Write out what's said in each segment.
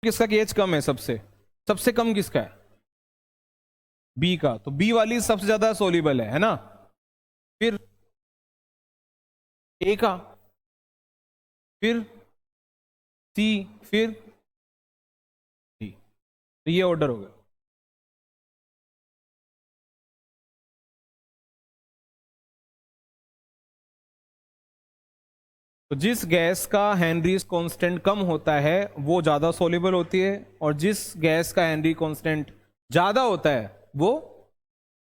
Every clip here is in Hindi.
किसका केएच कम है? सबसे सबसे कम किसका है? बी का। तो बी वाली सबसे ज्यादा सोल्यूबल है ना? फिर ए का, फिर सी, फिर डी। तो ये ऑर्डर हो गया। तो जिस गैस का हेनरीज कांस्टेंट कम होता है वो ज़्यादा सोल्यूबल होती है, और जिस गैस का हेनरी कांस्टेंट ज़्यादा होता है वो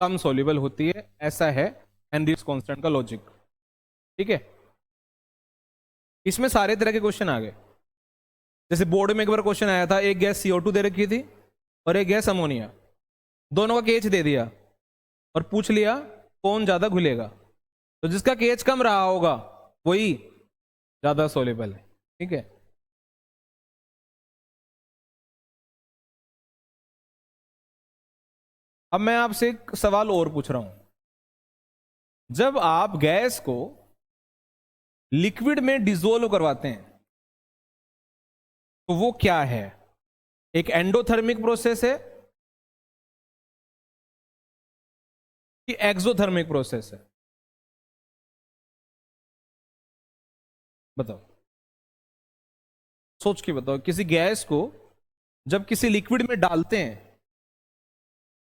कम सोल्यूबल होती है। ऐसा है हेनरीज कांस्टेंट का लॉजिक। ठीक है, इसमें सारे तरह के क्वेश्चन आ गए। जैसे बोर्ड में एक बार क्वेश्चन आया था, एक गैस CO2 दे रखी थी और एक गैस अमोनिया, दोनों का केएच दे दिया और पूछ लिया कौन ज़्यादा घुलेगा। तो जिसका केएच कम रहा होगा वही ज़्यादा सोल्यूबल है। ठीक है, अब मैं आपसे एक सवाल और पूछ रहा हूं। जब आप गैस को लिक्विड में डिसोल्व करवाते हैं तो वो क्या है? एक एंडोथर्मिक प्रोसेस है कि एक्सोथर्मिक प्रोसेस है? बताओ, सोच के बताओ। किसी गैस को जब किसी लिक्विड में डालते हैं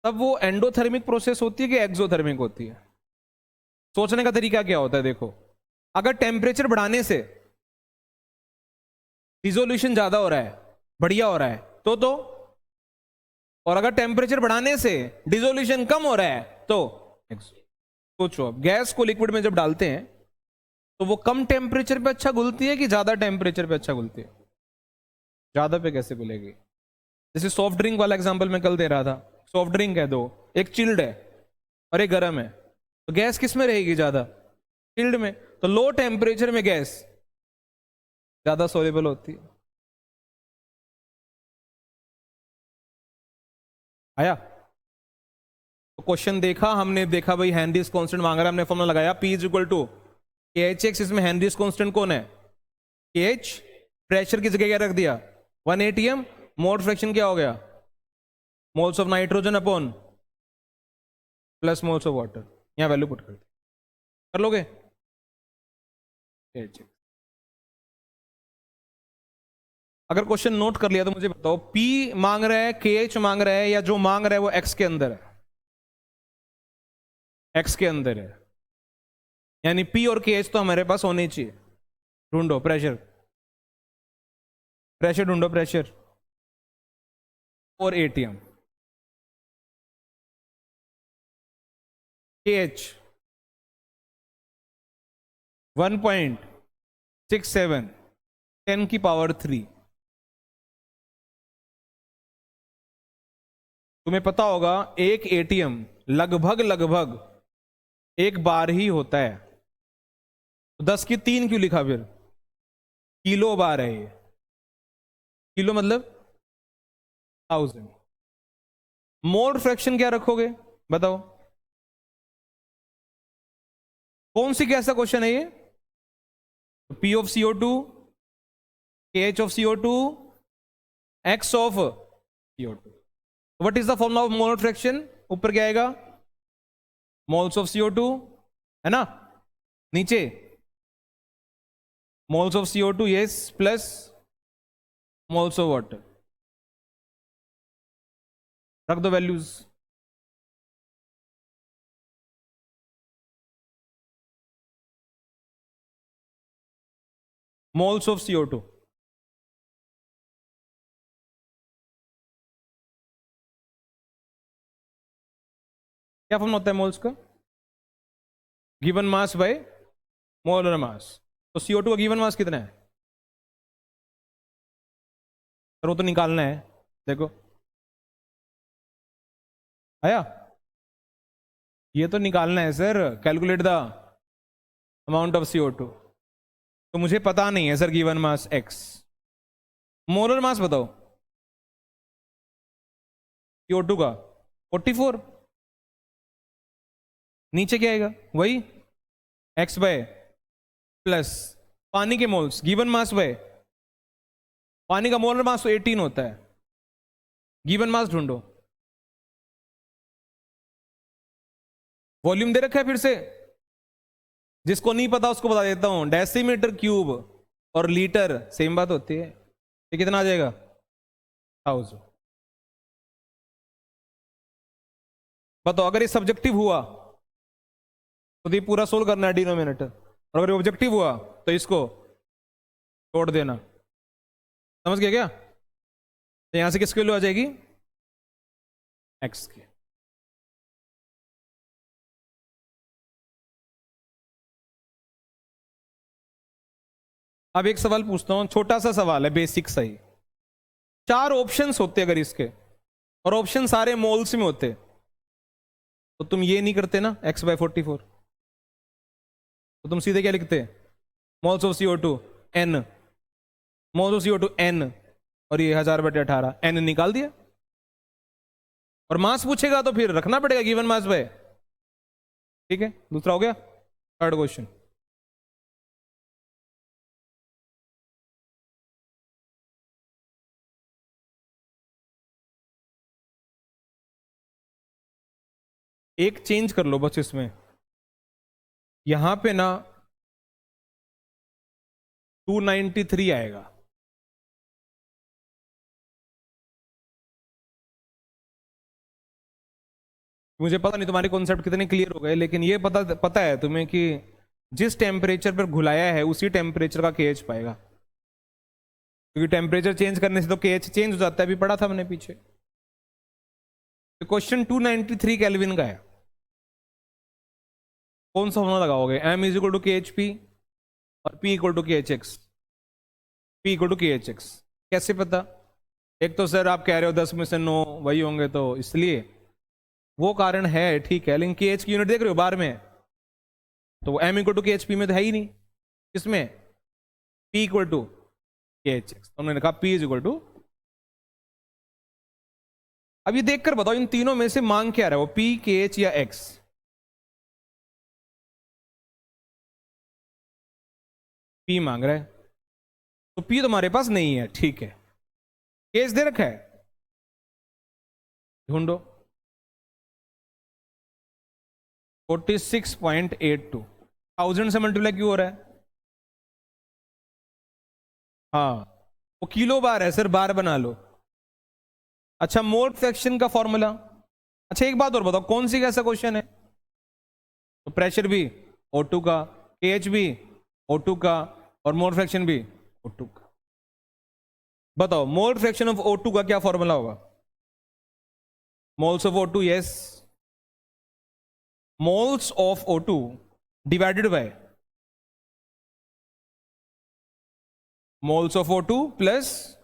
तब वो एंडोथर्मिक प्रोसेस होती है कि एक्सोथर्मिक होती है? सोचने का तरीका क्या होता है? देखो, अगर टेम्परेचर बढ़ाने से डिसोल्यूशन ज्यादा हो रहा है, बढ़िया हो रहा है, तो और अगर टेम्परेचर बढ़ाने से डिसोल्यूशन कम हो रहा है तो सोचो, अब गैस को लिक्विड में जब डालते हैं तो वो कम टेम्परेचर पे अच्छा घुलती है कि ज्यादा टेम्परेचर पे अच्छा घुलती है? ज्यादा पे कैसे घुलेगी? जैसे सॉफ्ट ड्रिंक वाला एग्जांपल मैं कल दे रहा था। सॉफ्ट ड्रिंक है दो, एक चिल्ड है और एक गर्म है, तो गैस किस में रहेगी ज्यादा? चिल्ड में। तो लो टेम्परेचर में गैस ज्यादा सोल्यूबल होती है। आया? तो क्वेश्चन देखा हमने, देखा भाई हेनरीज कांस्टेंट मांग रहा है, हमने फॉर्मूला लगाया P is equal to KHX। इसमें हेनरीज कांस्टेंट कौन है? KH। प्रेशर की जगह क्या रख दिया? 1 atm। मोल फ्रैक्शन क्या हो गया? Moles of nitrogen upon plus moles of water. यहां वैल्यू पुट कर लोगे? KH। अगर क्वेश्चन नोट कर लिया तो मुझे बताओ, P मांग रहा है, KH मांग रहा है, या जो मांग रहा है वो X के अंदर है? X के अंदर है, यानी P और KH तो हमारे पास होने चाहिए। ढूंढो प्रेशर, प्रेशर ढूंढो, प्रेशर और ATM। KH 1.67 10 की पावर 3। तुम्हें पता होगा एक ATM लगभग लगभग एक बार ही होता है। तो 10 की 3 क्यों लिखा फिर? किलो बार है ये। किलो मतलब 1000। मोल फ्रैक्शन क्या रखोगे बताओ? कौन सी कैसा क्वेश्चन है ये? P of CO2, KH of CO2, X of CO2। What is the formula of mole fraction? ऊपर क्या आएगा? मोल्स ऑफ CO2 है ना, नीचे moles of CO2 yes, plus moles of water. रख दो वैल्यूज। मोल्स ऑफ CO2 क्या फॉर्म होता है मोल्स का? Given mass by molar mass. तो CO2 का गिवन मास कितना है? सर वो तो निकालना है, देखो आया? ये तो निकालना है sir, calculate the amount of CO2। तो मुझे पता नहीं है sir given mass X। Molar mass बताओ CO2 का 44। नीचे क्या आएगा? वही X बाय प्लस पानी के मोल्स गिवन मास बाय पानी का मोलर मास तो 18 होता है। गिवन मास ढूंढो। वॉल्यूम दे रखा है फिर से, जिसको नहीं पता उसको बता देता हूं, डेसीमीटर क्यूब और लीटर सेम बात होती है। ये कितना आ जाएगा? 1000। बताओ, अगर ये सब्जेक्टिव हुआ तो ये पूरा सोल्व करना है डिनोमिनेटर, और अगर ये ऑब्जेक्टिव हुआ तो इसको तोड़ देना। समझ गया क्या? तो यहां से किसकी वैल्यू आ जाएगी? एक्स की। अब एक सवाल पूछता हूं, छोटा सा सवाल है, बेसिक सही। 4 ऑप्शंस होते अगर इसके, और ऑप्शन सारे मोल्स में होते, तो तुम ये नहीं करते ना, x/44, तो तुम सीधे क्या लिखते? Moles of CO2 n, moles of CO2 n, और ये 1000/18 n निकाल दिया। और मास पूछेगा तो फिर रखना पड़ेगा गिवन मास पे। ठीक है, दूसरा हो गया। थर्ड क्वेश्चन, एक चेंज कर लो बस इसमें, यहां पे ना 293 आएगा। मुझे पता नहीं तुम्हारे कॉन्सेप्ट कितने क्लियर हो गए, लेकिन ये पता पता है तुम्हें कि जिस टेम्परेचर पर घुलाया है उसी टेम्परेचर का केएच पाएगा, क्योंकि टेम्परेचर चेंज करने से तो केएच चेंज हो जाता है। अभी पढ़ा था हमने पीछे। तो क्वेश्चन 293 केल्विन का है। कौन सा फॉर्मूला लगाओगे? m=kHp और p=kHx। p=kHx कैसे पता? एक तो सर आप कह रहे हो 10 में से 9 वही होंगे, तो इसलिए वो कारण है, ठीक है, लेकिन KH की यूनिट देख रहे हो बार में, तो m=kHp में तो है ही नहीं। किसमें? p=kHx। तो हमने कहा p अब ये देखकर बताओ इन तीनों में से मांग क्या रहा है, वो p, KH या x? p मांग रहा है, तो p तुम्हारे पास नहीं है, ठीक है। KH दे रखा है, ढूंढो। 46.82 1000 से मल्टीप्लाई क्यों हो रहा है? हाँ, वो किलो बार है सर, बार बना लो। अच्छा, मोल फ्रैक्शन का फॉर्मूला। अच्छा एक बात और बताओ, कौन सी कैसा क्वेश्चन है? तो प्रेशर भी O2 का, KH भी O2 का, और मोल फ्रैक्शन भी O2 का। बताओ मोल फ्रैक्शन ऑफ O2 का क्या फॉर्मूला होगा? Moles of O2, yes, moles of O2 divided by moles of O2 plus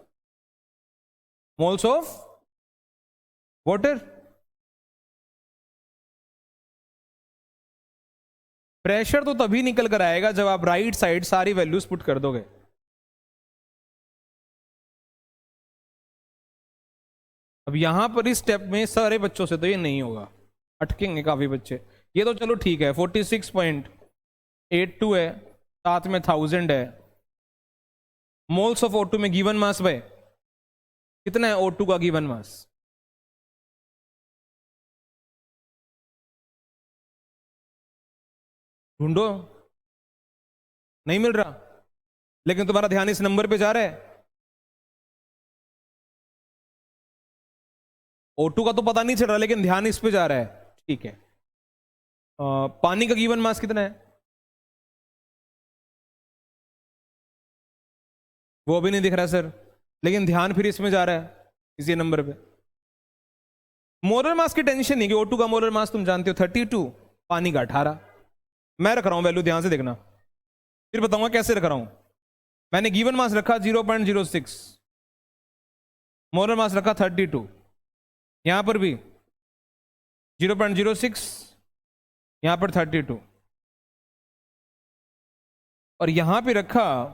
moles of water. Pressure तो तभी निकल कर आएगा जब आप राइट साइड सारी वैल्यूज पुट कर दोगे। अब यहां पर इस स्टेप में सारे बच्चों से तो ये नहीं होगा, अटकेंगे काफी बच्चे। ये तो चलो ठीक है, 46.82 है, साथ में 1000 है। मोल्स ऑफ O2 में गिवन मास भाई कितना है? O2 का गिवन मास ढूंढो, नहीं मिल रहा, लेकिन तुम्हारा ध्यान इस नंबर पे जा रहा है। O2 का तो पता नहीं चल रहा, लेकिन ध्यान इस पे जा रहा है, ठीक है। पानी का गिवन मास कितना है? वो भी नहीं दिख रहा सर, लेकिन ध्यान फिर इसमें जा रहा है, इसी नंबर पे। मोलर मास की टेंशन नहीं कि O2 का मोलर मास तुम जानते हो 32, पानी का 18। मैं रख रहा हूं वैल्यू, ध्यान से देखना, फिर बताऊंगा कैसे रख रहा हूं। मैंने गिवन मास रखा 0.06, मोलर मास रखा 32, यहां पर भी 0.06, यहां पर 32, और यहां पे रखा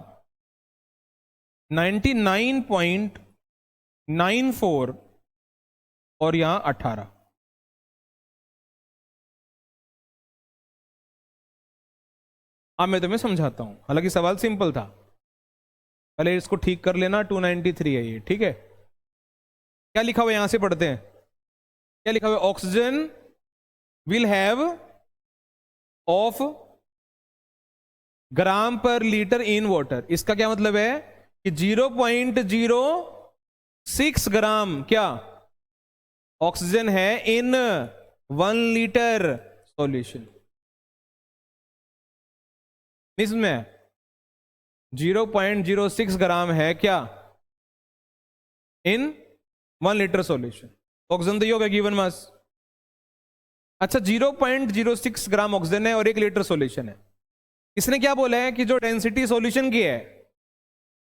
99.94 और यहां 18। अब मैं तुम्हें समझाता हूं, हालांकि सवाल सिंपल था, पहले इसको ठीक कर लेना, 293 है ये, ठीक है। क्या लिखा हुआ, यहां से पढ़ते हैं, क्या लिखा हुआ, oxygen will have of gram पर लीटर इन वाटर। इसका क्या मतलब है कि 0.06 ग्राम क्या ऑक्सीजन है इन 1 लीटर सॉल्यूशन। इसमें 0.06 ग्राम है क्या इन 1 लीटर सॉल्यूशन। ऑक्सीजन तो ये होगा गिवन मास। अच्छा 0.06 ग्राम ऑक्सीजन है और 1 लीटर सॉल्यूशन है। इसने क्या बोला है कि जो डेंसिटी सॉल्यूशन की है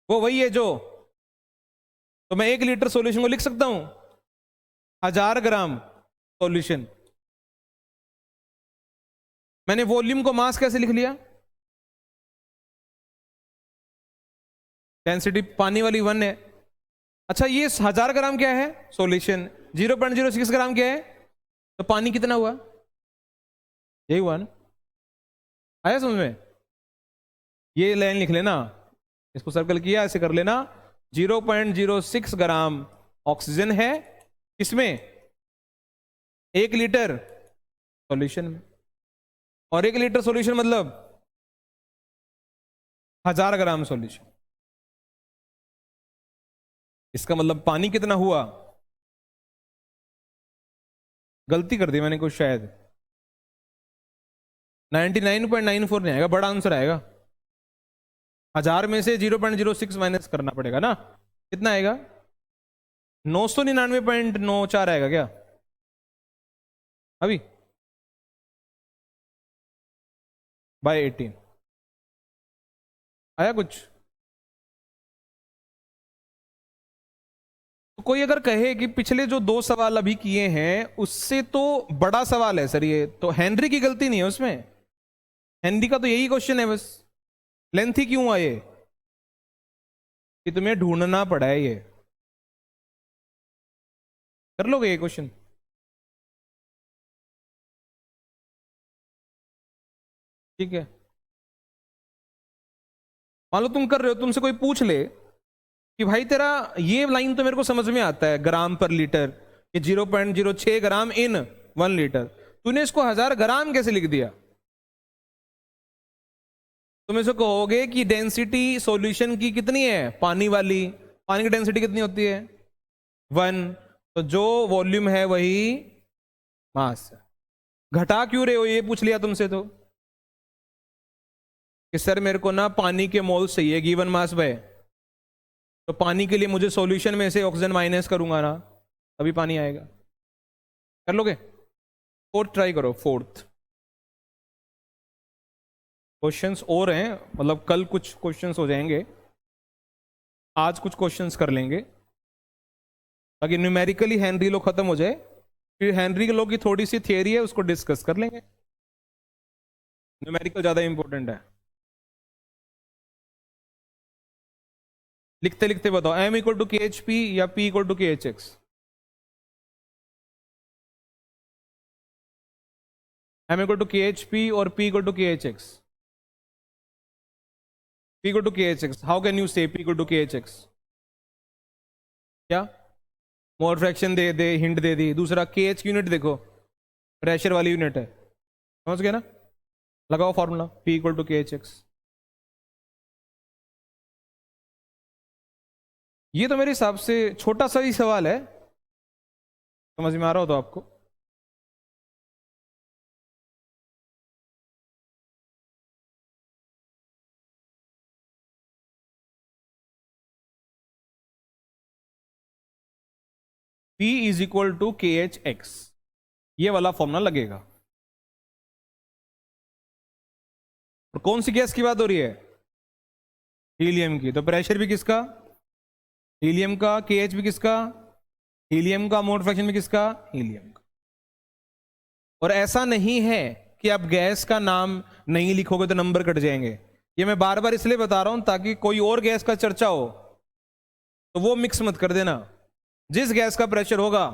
वो वही है जो, तो मैं 1 लीटर सॉल्यूशन को लिख सकता हूं 1000 ग्राम सॉल्यूशन। मैंने वॉल्यूम को मास कैसे लिख लिया, डेंसिटी पानी वाली 1 है। अच्छा ये 1000 ग्राम क्या है सॉल्यूशन, 0.06 ग्राम क्या है, तो पानी कितना हुआ, यही हुआ ना। आया समझ में, ये लाइन लिख लेना, इसको सर्कल किया, ऐसे कर लेना। 0.06 ग्राम ऑक्सीजन है इसमें 1 लीटर सॉल्यूशन में, और 1 लीटर सॉल्यूशन मतलब 1000 ग्राम सॉल्यूशन। इसका मतलब पानी कितना हुआ, गलती कर दी मैंने कुछ शायद, 99.94 नहीं आएगा, बड़ा आंसर आएगा। 1000 में से 0.06 माइनस करना पड़ेगा ना, कितना आएगा 999.94 आएगा क्या अभी बाय 18 आया कुछ। तो कोई अगर कहे कि पिछले जो 2 सवाल अभी किए हैं उससे तो बड़ा सवाल है सर ये, तो हेनरी की गलती नहीं है उसमें, हेनरी का तो यही क्वेश्चन है बस, लेंथी क्यों आए कि तुम्हें ढूंढना पड़ा है, ये कर लोगे ये क्वेश्चन। ठीक है, मान लो तुम कर रहे हो, तुमसे कोई पूछ ले कि भाई तेरा ये लाइन तो मेरे को समझ में आता है ग्राम पर लीटर, कि 0.06 ग्राम इन 1 लीटर, तूने इसको 1000 ग्राम कैसे लिख दिया। तुम इसको कहोगे कि डेंसिटी सॉल्यूशन की कितनी है, पानी वाली, पानी की डेंसिटी कितनी होती है 1, तो जो वॉल्यूम है वही मास है। घटा क्यों रहे हो ये पूछ लिया तुमसे तो, कि सर मेरे को ना पानी के मोल्स चाहिए गिवन मास बाय, तो पानी के लिए मुझे सॉल्यूशन में से ऑक्सीजन माइनस करूंगा ना तभी पानी आएगा। कर लोगे, 4th ट्राई करो, 4th क्वेश्चंस और हैं, मतलब कल कुछ क्वेश्चंस हो जाएंगे, आज कुछ क्वेश्चंस कर लेंगे ताकि न्यूमेरिकली हेनरी लो खत्म हो जाए, फिर हेनरी लो की थोड़ी सी थियरी है उसको डिस्कस कर लेंगे, न्यूमेरिकल ज्यादा इंपॉर्टेंट है। लिखते लिखते बताओ, m equal to K H P या p equal to K H X. m equal to K H P और p equal to K H X. p equal to K H X, how can you say p equal to K H X, क्या मोल फ्रैक्शन दे दे, हिंट दे दी। दूसरा के एच की यूनिट देखो, प्रेशर वाली यूनिट है, समझ गए ना, लगाओ formula p equal to K H x. ये तो मेरे हिसाब से छोटा सा ही सवाल है, समझ में आ रहा हो तो आपको। P is equal to K H x, ये वाला फॉर्मूला लगेगा। और कौन सी गैस की बात हो रही है, हीलियम की, तो प्रेशर भी किसका, हीलियम का, के एच भी किसका, हीलियम का, मोल फ्रैक्शन भी किसका, हीलियम का। और ऐसा नहीं है कि आप गैस का नाम नहीं लिखोगे तो नंबर कट जाएंगे, ये मैं बार बार इसलिए बता रहा हूं ताकि कोई और गैस का चर्चा हो तो वो मिक्स मत कर देना। जिस गैस का प्रेशर होगा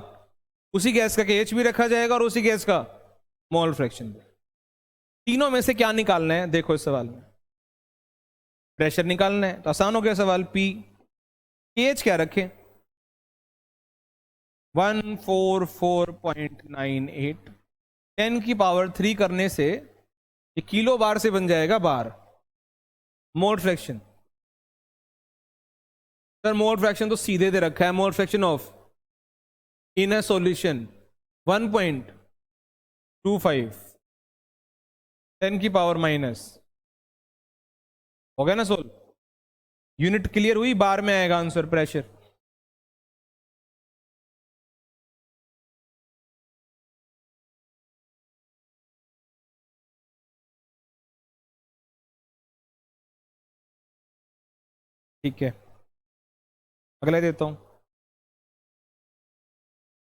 उसी गैस का केएच भी रखा जाएगा और उसी गैस का मोल फ्रैक्शन भी। तीनों में से क्या निकालना है देखो इस सवाल में, प्रेशर निकालना है, तो आसान हो गया सवाल। पी एच क्या रखें, 144.98, 10⁻³ करने से ये किलो बार से बन जाएगा bar. Mole fraction, sir mole fraction तो सीधे दे रखा है, mole fraction of in a solution 1.25, 10⁻⁻, हो गया ना सोल्व। यूनिट क्लियर हुई, बार में आएगा आंसर प्रेशर। ठीक है, अगला देता हूं,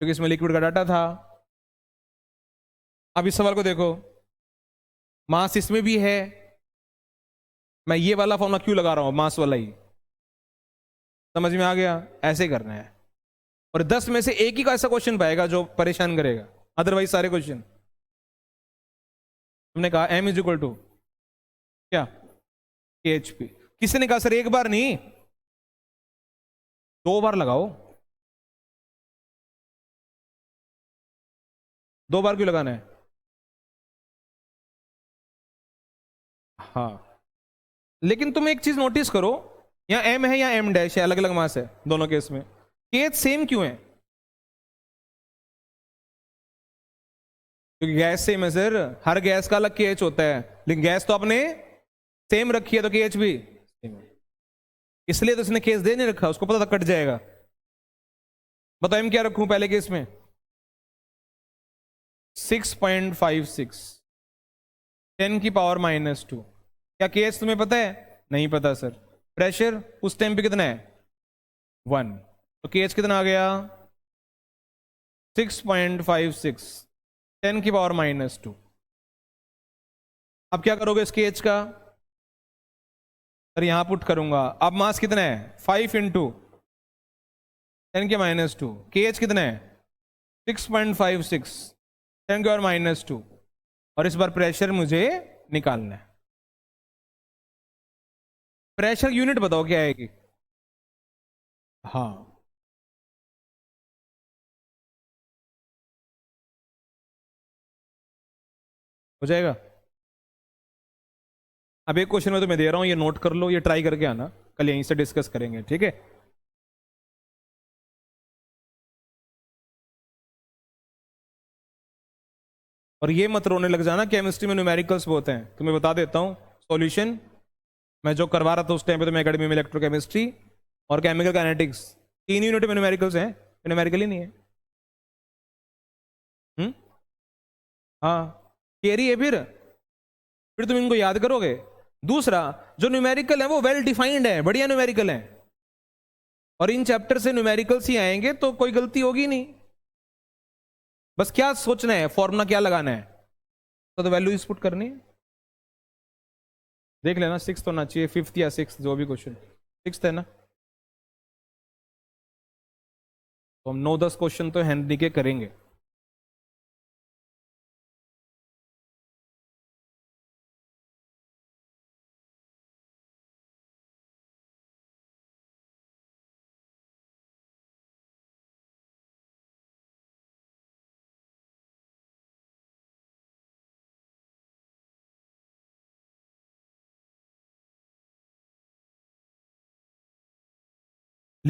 क्योंकि इसमें लिक्विड का डाटा था। अब इस सवाल को देखो, मास इसमें भी है, मैं ये वाला फॉर्मूला क्यों लगा रहा हूं, मास वाला ही, समझ में आ गया। ऐसे करना है, और 10 में से एक ही का ऐसा क्वेश्चन पाएगा जो परेशान करेगा, अदरवाइज सारे क्वेश्चन। हमने कहा m इज इक्वल टू क्या, KHP। किसी ने कहा सर एक बार नहीं 2 बार लगाओ, 2 बार क्यों लगाना है? हाँ, लेकिन तुम एक चीज नोटिस करो, यहाँ m है या m डैश है, अलग अलग मास है दोनों केस में, KH सेम क्यों है? क्योंकि गैस सेम है सर, हर गैस का अलग KH होता है, लेकिन गैस तो आपने सेम रखी है तो KH भी सेम है, इसलिए तो इसने केस दे नहीं रखा, उसको पता था कट जाएगा। बताओ m क्या रखूं पहले केस में, 6.56, 10⁻⁻²। क्या KH तुम्हें पता है? नहीं पता सर। प्रेशर उस टाइम पे कितना है, 1, तो KH कितना आ गया, 6.56, 10⁻⁻²। अब क्या करोगे इस KH का, सर यहां पुट करूंगा। अब मास कितना है, 5 इंटू 10⁻², KH कितना है, 6.56, 10⁻², और इस बार प्रेशर मुझे निकालना है। प्रेशर यूनिट बताओ क्या आएगी? हाँ, हो जाएगा। अब एक क्वेश्चन मैं तुम्हें दे रहा हूं, ये नोट कर लो, ये ट्राई करके आना, कल यहीं से डिस्कस करेंगे, ठीक है। और ये मत रोने लग जाना, केमिस्ट्री में न्यूमेरिकल्स बहुत हैं, तुम्हें बता देता हूं सॉल्यूशन। मैं जो करवा रहा था उस टाइम पे तो मैं एकेडमी में इलेक्ट्रोकेमिस्ट्री और केमिकल काइनेटिक्स 3 यूनिट में न्यूमेरिकल्स हैं, न्यूमेरिकल ही नहीं है। हाँ, थियरी है, फिर तुम इनको याद करोगे। दूसरा, जो न्यूमेरिकल है वो वेल डिफाइंड है, बढ़िया न्यूमेरिकल है, और इन चैप्टर से न्यूमेरिकल्स ही आएंगे, तो कोई गलती होगी नहीं। बस क्या सोचना है, फॉर्मूला क्या लगाना है, तो वैल्यू पुट करनी है। देख लेना 6th होना चाहिए, 5th या 6th, जो भी क्वेश्चन 6th है ना। तो हम 9-10 क्वेश्चन तो हेनरी के करेंगे।